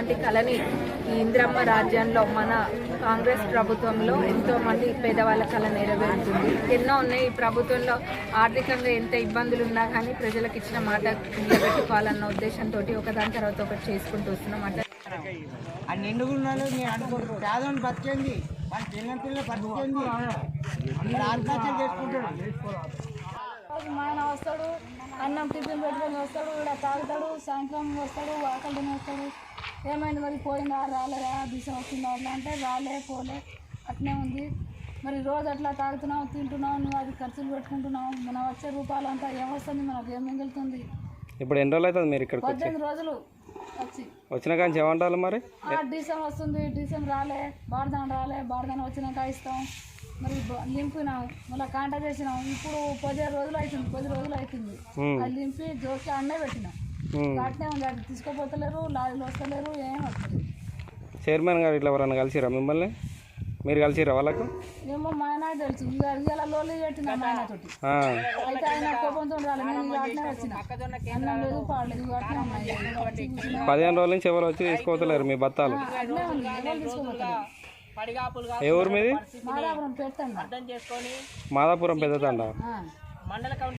ఇలాంటి కళని ఈ ఇంద్రమ్మ రాజ్యంలో మన కాంగ్రెస్ ప్రభుత్వంలో ఎంతో మంది పేదవాళ్ళ కళ నెరవేరుతుంది. ఎన్నో ఉన్నాయి. ఈ ప్రభుత్వంలో ఆర్థికంగా ఎంత ఇబ్బందులు ఉన్నా కానీ ప్రజలకు ఇచ్చిన మాట నిలబెట్టుకోవాలన్న ఉద్దేశంతో ఒకదాని తర్వాత ఒకటి చేసుకుంటూ వస్తున్నాం. ఆ నిండుగున్నాడు నేను అనుకుంటున్నాను పేదవాడిని బతికేంది వాళ్ళ పిల్లల బతికేంది ఆత్మహత్యలు చేసుకుంటాడు. మా ఆయన వస్తాడు, అన్నం టిఫిన్ పెట్టుకొని వస్తాడు, ఇలా తాగుతాడు, సాయంత్రం వస్తాడు, ఆకలి వస్తాడు. ఏమైంది మరి పోయిందా రాలేదా దిశం వస్తుందా అట్లా అంటే రాలే పోలే అట్నే ఉంది. మరి రోజు అట్లా తాగుతున్నావు తింటున్నావు నువ్వు అది ఖర్చులు పెట్టుకుంటున్నావు. మన వచ్చే రూపాయలు అంతా ఏమొస్తుంది మనకు ఏం మిగులుతుంది? ఇప్పుడు ఎన్ని రోజులు అవుతుంది మీరు ఇక్కడ 18 రోజులు వచ్చిన కానీ ఏమంటారు మరి? డిసెం వస్తుంది, డిసెం రాలే, బార్దాన్ రాలే, బార్దాన్ వచ్చినాక ఇస్తాం. మరి లింపినాం, మళ్ళీ కాంటా చేసినాం. ఇప్పుడు 15 రోజులు అవుతుంది. అది లింపి జోకి అన్నే పెట్టినాం. అట్నే ఉంది, అది తీసుకోపోతలేరు, లారీలు వస్తలేరు, ఏం వస్తలేదు. చైర్మన్ గారు ఇట్లా ఎవరన్నా కలిసిరా మిమ్మల్ని? మీరు కలిసిరా వాళ్ళకు? ఏమో మా ఆయన తెలుసు. ఇలా లోన్లు పెట్టినా మా ఆయనతోటి. అయితే ఆయన కోపంతో రాలేదు. నేను అట్నే వచ్చిన, అన్నం లేదు పాడలేదు, అట్నే ఉన్నాయి. 15 రోజుల నుంచి ఎవరు వచ్చి తీసుకోవట్లేరు మీ బత్తాలు? అట్నే ఉంది, ఎవరు తీసుకోపోతారు. ఏ ఊరు మీది? మాదాపురం పెడతాను. మాదాపురం పెద్దతండ.